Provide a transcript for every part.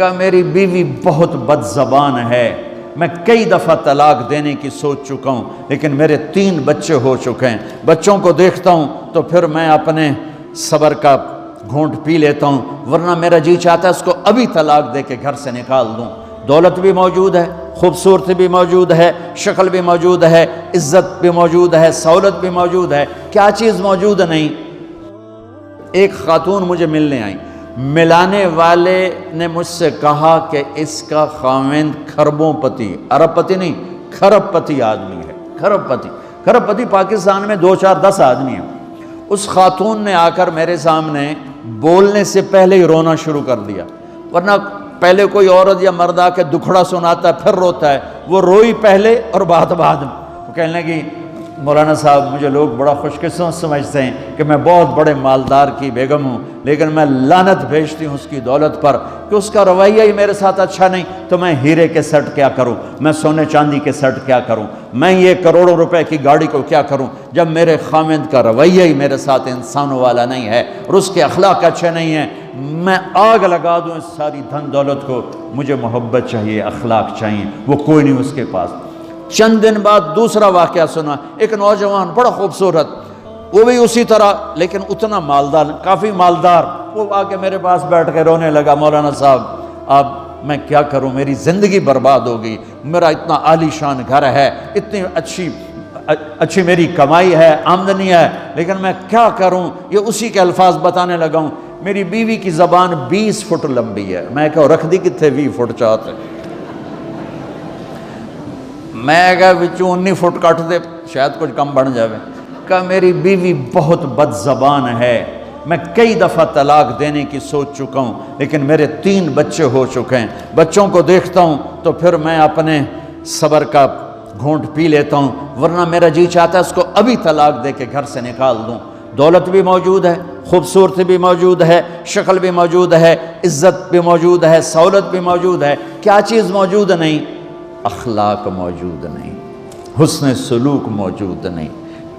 کہا میری بیوی بہت بد زبان ہے، میں کئی دفعہ طلاق دینے کی سوچ چکا ہوں، لیکن میرے 3 بچے ہو چکے ہیں، بچوں کو دیکھتا ہوں تو پھر میں اپنے صبر کا گھونٹ پی لیتا ہوں، ورنہ میرا جی چاہتا ہے اس کو ابھی طلاق دے کے گھر سے نکال دوں۔ دولت بھی موجود ہے، خوبصورتی بھی موجود ہے، شکل بھی موجود ہے، عزت بھی موجود ہے، سہولت بھی موجود ہے، کیا چیز موجود نہیں؟ ایک خاتون مجھے ملنے آئی، ملانے والے نے مجھ سے کہا کہ اس کا خاوند کھربوں پتی، ارب پتی نہیں، کھرب پتی آدمی ہے، کھرب پتی۔ کھرب پتی پاکستان میں 2 4 10 آدمی ہیں۔ اس خاتون نے آ کر میرے سامنے بولنے سے پہلے ہی رونا شروع کر دیا، ورنہ پہلے کوئی عورت یا مرد آ کے دکھڑا سناتا ہے پھر روتا ہے، وہ روئی پہلے اور بات بعد میں۔ وہ کہنے لگی مولانا صاحب مجھے لوگ بڑا خوش قسمت سمجھتے ہیں کہ میں بہت بڑے مالدار کی بیگم ہوں، لیکن میں لعنت بھیجتی ہوں اس کی دولت پر کہ اس کا رویہ ہی میرے ساتھ اچھا نہیں، تو میں ہیرے کے سیٹ کیا کروں، میں سونے چاندی کے سیٹ کیا کروں، میں یہ کروڑوں روپے کی گاڑی کو کیا کروں جب میرے خامند کا رویہ ہی میرے ساتھ انسانوں والا نہیں ہے اور اس کے اخلاق اچھے نہیں ہیں۔ میں آگ لگا دوں اس ساری دھن دولت کو، مجھے محبت چاہیے، اخلاق چاہیے، وہ کوئی نہیں اس کے پاس۔ چند دن بعد دوسرا واقعہ سنا، ایک نوجوان بڑا خوبصورت، وہ بھی اسی طرح لیکن اتنا مالدار، کافی مالدار، وہ آ کے میرے پاس بیٹھ کے رونے لگا، مولانا صاحب اب میں کیا کروں، میری زندگی برباد ہو گئی، میرا اتنا عالی شان گھر ہے، اتنی اچھی میری کمائی ہے، آمدنی ہے، لیکن میں کیا کروں۔ یہ اسی کے الفاظ بتانے لگا ہوں، میری بیوی کی زبان 20 فٹ لمبی ہے۔ میں کہا رکھ دی کتنے 20 فٹ چاہتے، میں کہا وچوں 19 فٹ کٹ دے شاید کچھ کم بن جاوے۔ کہا میری بیوی بہت بد زبان ہے، میں کئی دفعہ طلاق دینے کی سوچ چکا ہوں، لیکن میرے 3 بچے ہو چکے ہیں، بچوں کو دیکھتا ہوں تو پھر میں اپنے صبر کا گھونٹ پی لیتا ہوں، ورنہ میرا جی چاہتا ہے اس کو ابھی طلاق دے کے گھر سے نکال دوں۔ دولت بھی موجود ہے، خوبصورتی بھی موجود ہے، شکل بھی موجود ہے، عزت بھی موجود ہے، سہولت بھی موجود ہے، کیا چیز موجود نہیں؟ اخلاق موجود نہیں، حسن سلوک موجود نہیں،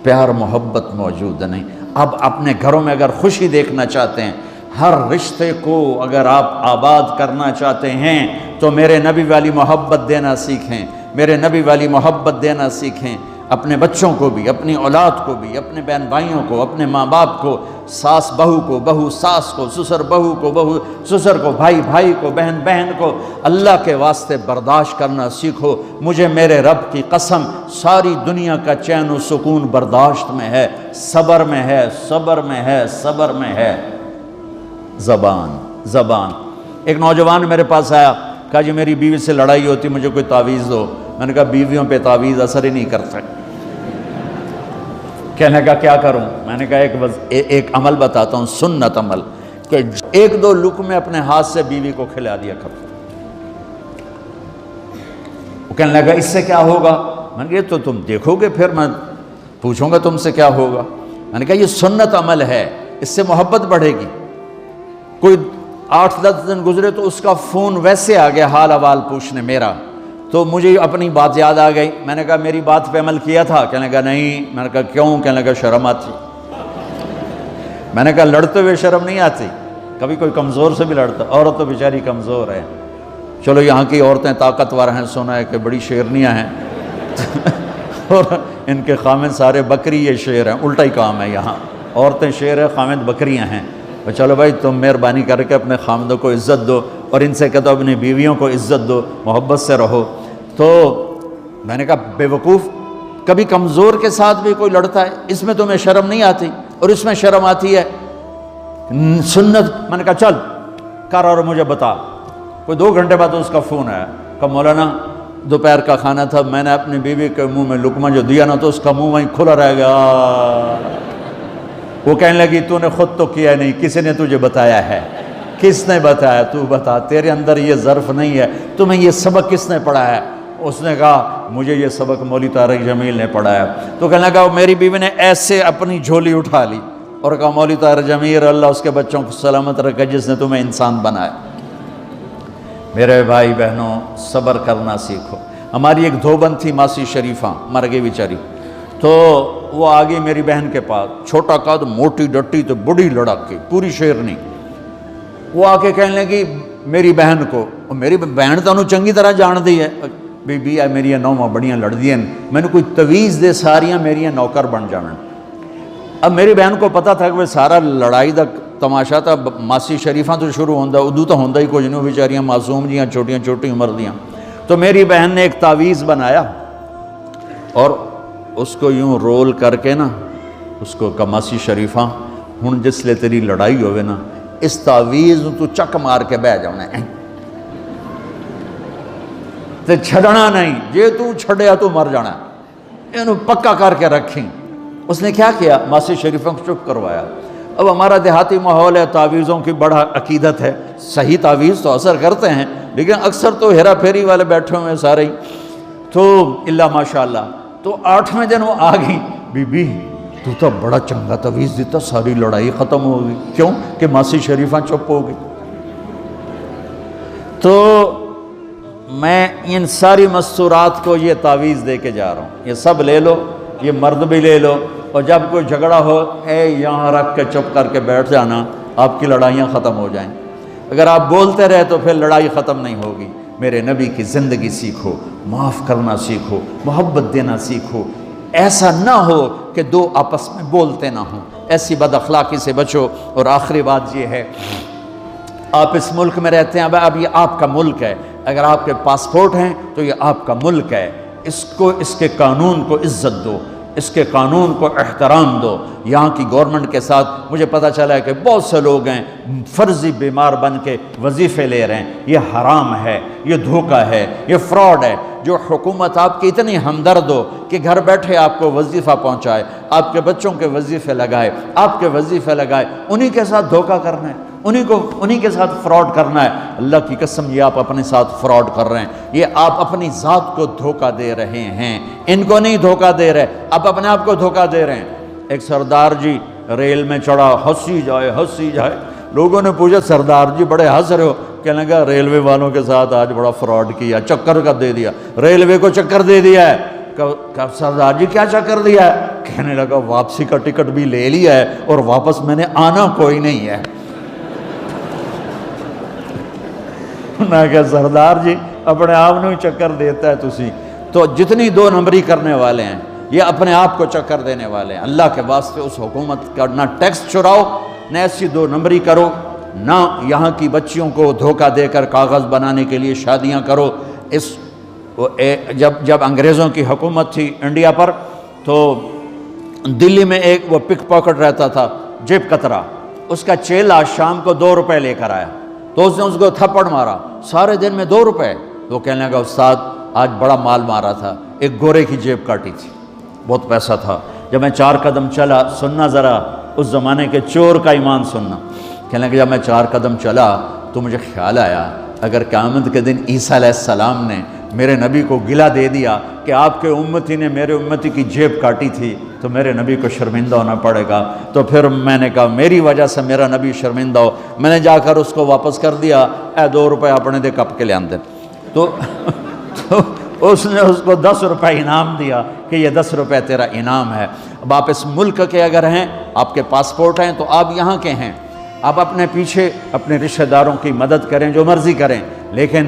پیار محبت موجود نہیں۔ اب اپنے گھروں میں اگر خوشی دیکھنا چاہتے ہیں، ہر رشتے کو اگر آپ آباد کرنا چاہتے ہیں تو میرے نبی والی محبت دینا سیکھیں، میرے نبی والی محبت دینا سیکھیں، اپنے بچوں کو بھی، اپنی اولاد کو بھی، اپنے بہن بھائیوں کو، اپنے ماں باپ کو، ساس بہو کو، بہو ساس کو، سسر بہو کو، بہو سسر کو، بھائی بھائی کو، بہن بہن کو، اللہ کے واسطے برداشت کرنا سیکھو۔ مجھے میرے رب کی قسم ساری دنیا کا چین و سکون برداشت میں ہے، صبر میں ہے، صبر میں ہے، صبر میں ہے۔ زبان۔ ایک نوجوان میرے پاس آیا، کہا جی میری بیوی سے لڑائی ہوتی، مجھے کوئی تعویذ دو۔ میں نے کہا بیویوں پہ تعویذ اثر ہی نہیں کرتا۔ کہنے کا کیا کروں؟ میں نے کہا ایک عمل بتاتا ہوں، سنت عمل، کہ 1-2 لقمے اپنے ہاتھ سے بیوی کو کھلا دیا کرو۔ وہ کہنے لگا اس سے کیا ہوگا؟ میں نے کہا یہ تو تم دیکھو گے، پھر میں پوچھوں گا تم سے کیا ہوگا۔ میں نے کہا یہ سنت عمل ہے، اس سے محبت بڑھے گی۔ کوئی 8-10 دن گزرے تو اس کا فون ویسے آ گیا حال احوال پوچھنے میرا، تو مجھے اپنی بات یاد آ گئی۔ میں نے کہا میری بات پہ عمل کیا تھا؟ کہنے لگا نہیں۔ میں نے کہا کیوں؟ کہنے لگا شرم آتی۔ میں نے کہا لڑتے ہوئے شرم نہیں آتی؟ کبھی کوئی کمزور سے بھی لڑتا، عورت تو بیچاری کمزور ہے، چلو یہاں کی عورتیں طاقتور ہیں، سنا ہے کہ بڑی شیرنیاں ہیں اور ان کے خامد سارے بکری یہ شیر ہیں، الٹا ہی کام ہے، یہاں عورتیں شیر ہے، خامد بکریاں ہیں۔ چلو بھائی تم مہربانی کر کے اپنے خامدوں کو عزت دو، اور ان سے کہتا اپنی بیویوں کو عزت دو، محبت سے رہو۔ تو میں نے کہا بے وقوف، کبھی کمزور کے ساتھ بھی کوئی لڑتا ہے، اس میں تمہیں شرم نہیں آتی؟ اور اس میں شرم آتی ہے سنت۔ میں نے کہا چل کر اور مجھے بتا۔ کوئی 2 گھنٹے بعد اس کا فون آیا، کہا مولانا دوپہر کا کھانا تھا، میں نے اپنی بیوی کے منہ میں لقمہ جو دیا نا تو اس کا منہ وہیں کھلا رہ گیا۔ وہ کہنے لگی تو نے خود تو کیا نہیں، کسی نے تجھے بتایا ہے؟ کس نے بتایا؟ تو بتا، تیرے اندر یہ ظرف نہیں ہے، تمہیں یہ سبق کس نے پڑھایا ہے؟ اس نے کہا مجھے یہ سبق مولوی طارق جمیل نے پڑھایا۔ تو کہنے لگا میری بیوی نے ایسے اپنی جھولی اٹھا لی اور کہا مولوی طارق جمیل اللہ اس کے بچوں کو سلامت رکھے جس نے تمہیں انسان بنایا۔ میرے بھائی بہنوں صبر کرنا سیکھو۔ ہماری ایک دھوبن تھی ماسی شریفہ، مر گئی بیچاری، تو وہ آ گئی میری بہن کے پاس، چھوٹا قد، موٹی ڈٹی، تو بڑی لڑک کی، پوری شیرنی۔ وہ آ کے کہنے لگی میری بہن کو، میری بہن تو انہوں چنگی طرح جان دی ہے، بی بی ہے میری نوواں بڑیاں لڑدیاں، میں نے کوئی تویز دے ساریاں میری نوکر بن جانا۔ اب میری بہن کو پتہ تھا کہ وہ سارا لڑائی دا تماشا تھا ماسی شریفاں تو شروع ہوندہ، ادو تو ہوندہ ہی کچھ نہیں، بیچاریاں معصوم جیاں چھوٹیاں چھوٹی عمر دیاں۔ تو میری بہن نے ایک تعویذ بنایا اور اس کو یوں رول کر کے نا اس کو کہا ماسی شریفاں ہن جس لے تیری لڑائی ہوئے نا اس تعویذ تو چک مار کے بہ جانا ہے تے چھڑنا نہیں، جے تو چھڑیا تو مر جانا، انہوں پکا کر کے رکھیں۔ اس نے کیا کیا؟ ماسی شریفوں کو چپ کروایا۔ اب ہمارا دیہاتی ماحول ہے، تعویذوں کی بڑا عقیدت ہے، صحیح تعویذ تو اثر کرتے ہیں لیکن اکثر تو ہیرا پھیری والے بیٹھے ہوئے سارے ہی، تو اللہ ماشاءاللہ۔ تو 8ویں دن وہ آ گئی، بی بی تو بڑا چنگا تعویذ دیتا، ساری لڑائی ختم ہو گئی۔ کیوں کہ ماسی شریفاں چپ ہو گئی۔ تو میں ان ساری مستورات کو یہ تعویذ دے کے جا رہا ہوں، یہ سب لے لو، یہ مرد بھی لے لو، اور جب کوئی جھگڑا ہو اے یہاں رکھ کے چپ کر کے بیٹھ جانا، آپ کی لڑائیاں ختم ہو جائیں۔ اگر آپ بولتے رہے تو پھر لڑائی ختم نہیں ہوگی۔ میرے نبی کی زندگی سیکھو، معاف کرنا سیکھو، محبت دینا سیکھو، ایسا نہ ہو کہ دو آپس میں بولتے نہ ہوں، ایسی بد اخلاقی سے بچو۔ اور آخری بات یہ ہے، آپ اس ملک میں رہتے ہیں، اب یہ آپ کا ملک ہے، اگر آپ کے پاسپورٹ ہیں تو یہ آپ کا ملک ہے، اس کو اس کے قانون کو عزت دو، اس کے قانون کو احترام دو۔ یہاں کی گورنمنٹ کے ساتھ مجھے پتہ چلا ہے کہ بہت سے لوگ ہیں فرضی بیمار بن کے وظیفے لے رہے ہیں، یہ حرام ہے، یہ دھوکہ ہے، یہ فراڈ ہے۔ جو حکومت آپ کی اتنی ہمدرد ہو کہ گھر بیٹھے آپ کو وظیفہ پہنچائے، آپ کے بچوں کے وظیفے لگائے، آپ کے وظیفے لگائے، انہی کے ساتھ دھوکہ کرنا ہے، انہی کے ساتھ فراڈ کرنا ہے۔ اللہ کی قسم یہ آپ اپنے ساتھ فراڈ کر رہے ہیں، یہ آپ اپنی ذات کو دھوکہ دے رہے ہیں، ان کو نہیں دھوکہ دے رہے، آپ اپنے آپ کو دھوکہ دے رہے ہیں۔ ایک سردار جی ریل میں چڑھا، ہنسی جائے، لوگوں نے پوچھا سردار جی بڑے ہنس رہے ہو؟ کہنے لگا ریلوے والوں کے ساتھ آج بڑا فراڈ کیا، چکر کا دے دیا، ریلوے کو چکر دے دیا ہے۔ کہ سردار جی کیا چکر دیا ہے؟ کہنے لگا واپسی کا ٹکٹ بھی لے لیا ہے اور واپس میں نے آنا کوئی نہیں ہے۔ میں کہ سردار جی اپنے آپ نے چکر دیتا ہے تسی تو جتنی 2 نمبری کرنے والے ہیں یہ اپنے آپ کو چکر دینے والے ہیں۔ اللہ کے واسطے اس حکومت کا نہ ٹیکس چراؤ، نہ ایسی 2 نمبری کرو، نہ یہاں کی بچیوں کو دھوکہ دے کر کاغذ بنانے کے لیے شادیاں کرو۔ جب انگریزوں کی حکومت تھی انڈیا پر تو دلی میں ایک وہ پک پاکٹ رہتا تھا جیب کترا، اس کا چیلا شام کو 2 روپے لے کر آیا تو اس نے اس کو تھپڑ مارا، سارے دن میں 2 روپے۔ تو کہنے لگا استاد آج بڑا مال مارا تھا، ایک گورے کی جیب کاٹی تھی، بہت پیسہ تھا۔ جب میں 4 قدم چلا، سننا ذرا اس زمانے کے چور کا ایمان سننا، کہنے لگا جب میں 4 قدم چلا تو مجھے خیال آیا اگر قیامت کے دن عیسیٰ علیہ السلام نے میرے نبی کو گلہ دے دیا کہ آپ کے امتی نے میرے امتی کی جیب کاٹی تھی تو میرے نبی کو شرمندہ ہونا پڑے گا۔ تو پھر میں نے کہا میری وجہ سے میرا نبی شرمندہ ہو، میں نے جا کر اس کو واپس کر دیا، اے 2 روپے اپنے دے کپ کے لے آندے۔ تو اس نے اس کو 10 روپے انعام دیا کہ یہ 10 روپے تیرا انعام ہے۔ اب آپ اس ملک کے اگر ہیں، آپ کے پاسپورٹ ہیں تو آپ یہاں کے ہیں، آپ اپنے پیچھے اپنے رشتہ داروں کی مدد کریں، جو مرضی کریں، لیکن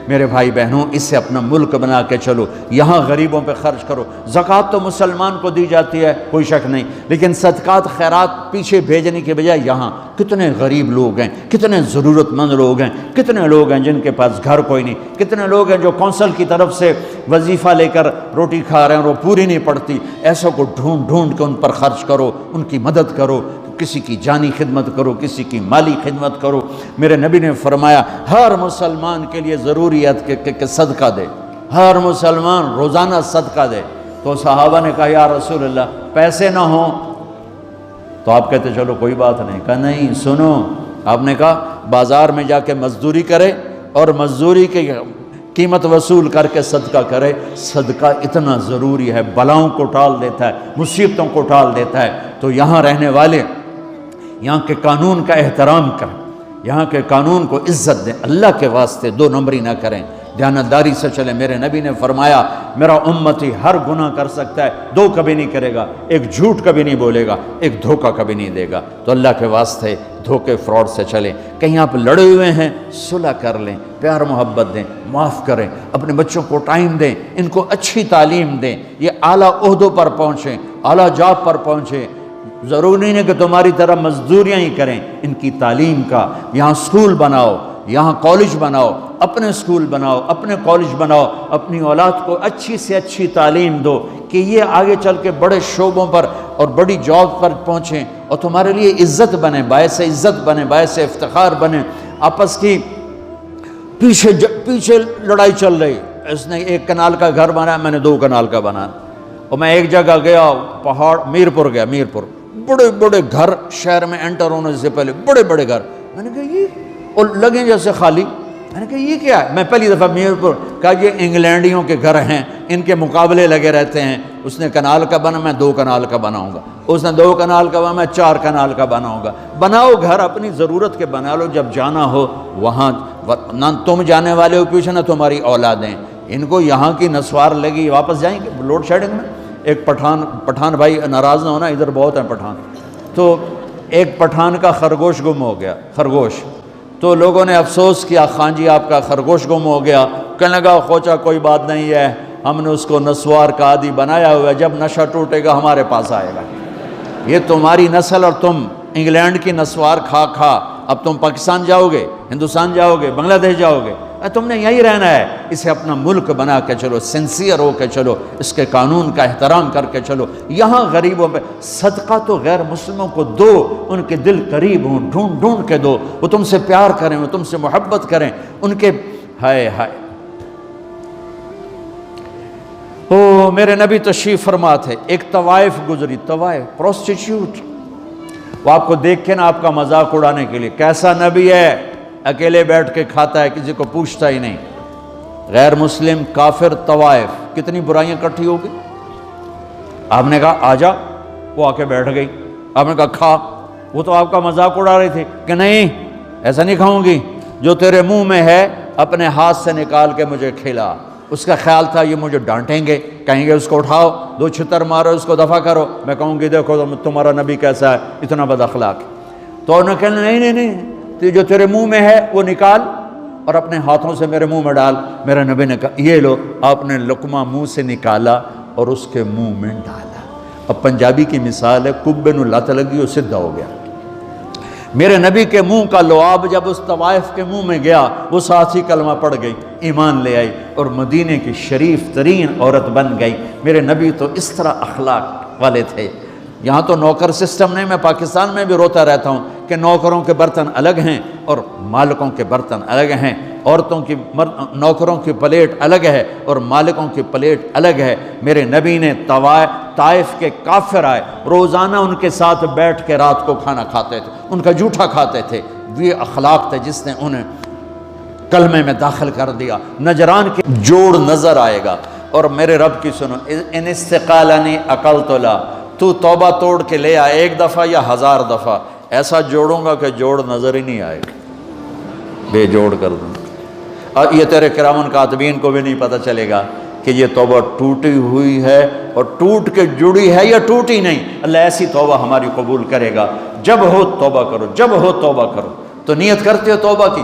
میرے بھائی بہنوں اسے اپنا ملک بنا کے چلو، یہاں غریبوں پہ خرچ کرو۔ زکوٰۃ تو مسلمان کو دی جاتی ہے کوئی شک نہیں، لیکن صدقات خیرات پیچھے بھیجنے کے بجائے یہاں کتنے غریب لوگ ہیں، کتنے ضرورت مند لوگ ہیں، کتنے لوگ ہیں جن کے پاس گھر کوئی نہیں، کتنے لوگ ہیں جو کونسل کی طرف سے وظیفہ لے کر روٹی کھا رہے ہیں اور وہ پوری نہیں پڑتی، ایسوں کو ڈھونڈ کے ان پر خرچ کرو، ان کی مدد کرو، کسی کی جانی خدمت کرو، کسی کی مالی خدمت کرو۔ میرے نبی نے فرمایا ہر مسلمان کے لیے ضروری ہے کہ صدقہ دے، ہر مسلمان روزانہ صدقہ دے۔ تو صحابہ نے کہا یا رسول اللہ پیسے نہ ہوں تو آپ کہتے چلو کوئی بات نہیں۔ کہا نہیں سنو، آپ نے کہا بازار میں جا کے مزدوری کرے اور مزدوری کی قیمت وصول کر کے صدقہ کرے، صدقہ اتنا ضروری ہے، بلاؤں کو ٹال دیتا ہے، مصیبتوں کو ٹال دیتا ہے۔ تو یہاں رہنے والے یہاں کے قانون کا احترام کریں، یہاں کے قانون کو عزت دیں، اللہ کے واسطے 2 نمبری نہ کریں، دیانتداری سے چلیں۔ میرے نبی نے فرمایا میرا امتی ہر گناہ کر سکتا ہے، 2 کبھی نہیں کرے گا، ایک جھوٹ کبھی نہیں بولے گا، ایک دھوکہ کبھی نہیں دے گا۔ تو اللہ کے واسطے دھوکے فراڈ سے چلیں. کہیں آپ لڑے ہوئے ہیں صلح کر لیں، پیار محبت دیں، معاف کریں، اپنے بچوں کو ٹائم دیں، ان کو اچھی تعلیم دیں، یہ اعلیٰ عہدوں پر پہنچیں، اعلیٰ جاب پر پہنچیں. ضروری نہیں کہ تمہاری طرح مزدوریاں ہی کریں، ان کی تعلیم کا یہاں سکول بناؤ، یہاں کالج بناؤ، اپنے سکول بناؤ، اپنے کالج بناؤ، اپنی اولاد کو اچھی سے اچھی تعلیم دو کہ یہ آگے چل کے بڑے شعبوں پر اور بڑی جاب پر پہنچیں اور تمہارے لیے عزت بنے، باعث عزت بنے، باعث افتخار بنے. آپس کی پیچھے لڑائی چل رہی، اس نے 1 کنال کا گھر بنایا، میں نے 2 کنال کا بنایا. اور میں ایک جگہ گیا، پہاڑ میرپور گیا، میرپور بڑے بڑے گھر شہر میں انٹر ہونے سے پہلے بڑے بڑے گھر. میں نے کہا یہ اور لگیں جیسے خالی. میں نے کہا یہ کیا ہے؟ میں پہلی دفعہ میرپور کہا یہ انگلینڈیوں کے گھر ہیں، ان کے مقابلے لگے رہتے ہیں. اس نے کنال کا بنا، میں 2 کنال کا بناؤں گا. اس نے 2 کنال کا بنا، میں 4 کنال کا بناؤں گا. بناؤ گھر اپنی ضرورت کے بنا لو، جب جانا ہو وہاں نہ تم جانے والے ہو پیچھے، نہ تمہاری اولادیں. ان کو یہاں کی نسوار لگی، واپس جائیں گے لوڈ شیڈنگ میں. ایک پٹھان بھائی ناراض نہ ہونا، ادھر بہت ہیں پٹھان. تو ایک پٹھان کا خرگوش گم ہو گیا، خرگوش. تو لوگوں نے افسوس کیا، خان جی آپ کا خرگوش گم ہو گیا. کہنے لگا خوچا کوئی بات نہیں ہے، ہم نے اس کو نسوار کا عادی بنایا ہوا ہے، جب نشہ ٹوٹے گا ہمارے پاس آئے گا. یہ تمہاری نسل، اور تم انگلینڈ کی نسوار کھا کھا اب تم پاکستان جاؤ گے، ہندوستان جاؤ گے، بنگلہ دیش جاؤ گے. تم نے یہی رہنا ہے. اسے اپنا ملک بنا کے چلو، سنسیئر ہو کے چلو، اس کے قانون کا احترام کر کے چلو. یہاں غریبوں پہ صدقہ تو غیر مسلموں کو دو، ان کے دل قریب ہوں، ڈھونڈ ڈھونڈ کے دو، وہ تم سے پیار کریں، وہ تم سے محبت کریں. ان کے ہائے ہائے او میرے نبی تشریف فرما تھے. ایک طوائف گزری، طوائف پروسٹیٹیوٹ. وہ آپ کو دیکھ کے نا آپ کا مذاق اڑانے کے لیے، کیسا نبی ہے، اکیلے بیٹھ کے کھاتا ہے، کسی کو پوچھتا ہی نہیں. غیر مسلم کافر طوائف، کتنی برائیاں اکٹھی ہو گئی. آپ نے کہا آ جا، وہ آ کے بیٹھ گئی. آپ نے کہا کھا، وہ تو آپ کا مذاق اڑا رہی تھی کہ نہیں ایسا نہیں کھاؤں گی، جو تیرے منہ میں ہے اپنے ہاتھ سے نکال کے مجھے کھلا. اس کا خیال تھا یہ مجھے ڈانٹیں گے، کہیں گے اس کو اٹھاؤ، 2 چھتر مارو، اس کو دفع کرو. میں کہوں گی دیکھو تمہارا نبی کیسا ہے، اتنا بد اخلاق. تو انہوں نے کہا نہیں، جو تیرے منہ میں ہے وہ نکال اور اپنے ہاتھوں سے میرے منہ میں ڈال. میرے نبی نے کہا یہ لو. آپ نے لقمہ منہ سے نکالا اور اس کے منہ میں ڈالا. اب پنجابی کی مثال ہے، کبے نو لت لگی اور سدھا ہو گیا. میرے نبی کے منہ کا لعاب جب اس طوائف کے منہ میں گیا، وہ ساتھ ہی کلمہ پڑھ گئی، ایمان لے آئی اور مدینے کی شریف ترین عورت بن گئی. میرے نبی تو اس طرح اخلاق والے تھے. یہاں تو نوکر سسٹم نہیں. میں پاکستان میں بھی روتا رہتا ہوں کہ نوکروں کے برتن الگ ہیں اور مالکوں کے برتن الگ ہیں. عورتوں کی نوکروں کی پلیٹ الگ ہے اور مالکوں کی پلیٹ الگ ہے. میرے نبی نے طائف کے کافر آئے، روزانہ ان کے ساتھ بیٹھ کے رات کو کھانا کھاتے تھے، ان کا جھوٹا کھاتے تھے. یہ اخلاق تھے جس نے انہیں کلمے میں داخل کر دیا. نجران کے جوڑ نظر آئے گا. اور میرے رب کی سنو، ان استقالنی اقلت لا، تو توبہ توڑ کے لے آئے 1 دفعہ یا 1000 دفعہ، ایسا جوڑوں گا کہ جوڑ نظر ہی نہیں آئے گا، بے جوڑ کر دوں. اور یہ تیرے کرامن کاتبین کو بھی نہیں پتہ چلے گا کہ یہ توبہ ٹوٹی ہوئی ہے اور ٹوٹ کے جڑی ہے یا ٹوٹی نہیں. اللہ ایسی توبہ ہماری قبول کرے گا. جب ہو توبہ کرو، جب ہو توبہ کرو. تو نیت کرتے ہو توبہ کی؟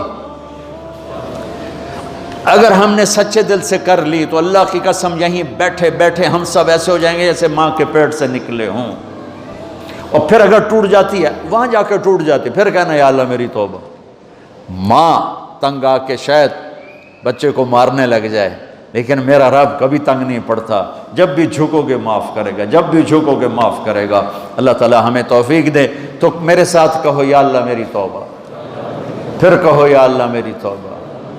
اگر ہم نے سچے دل سے کر لی تو اللہ کی قسم یہیں بیٹھے بیٹھے ہم سب ایسے ہو جائیں گے جیسے ماں کے پیٹ سے نکلے ہوں. اور پھر اگر ٹوٹ جاتی ہے، وہاں جا کے ٹوٹ جاتی، پھر کہنا یا اللہ میری توبہ. ماں تنگ آ کے شاید بچے کو مارنے لگ جائے، لیکن میرا رب کبھی تنگ نہیں پڑتا. جب بھی جھکو گے معاف کرے گا، جب بھی جھکو گے معاف کرے گا. اللہ تعالی ہمیں توفیق دے. تو میرے ساتھ کہو یا اللہ میری توبہ، پھر کہو یا اللہ میری توبہ،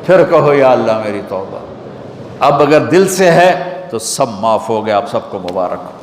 پھر کہو یا اللہ میری توبہ. اب اگر دل سے ہے تو سب معاف ہو گیا. آپ سب کو مبارک ہو.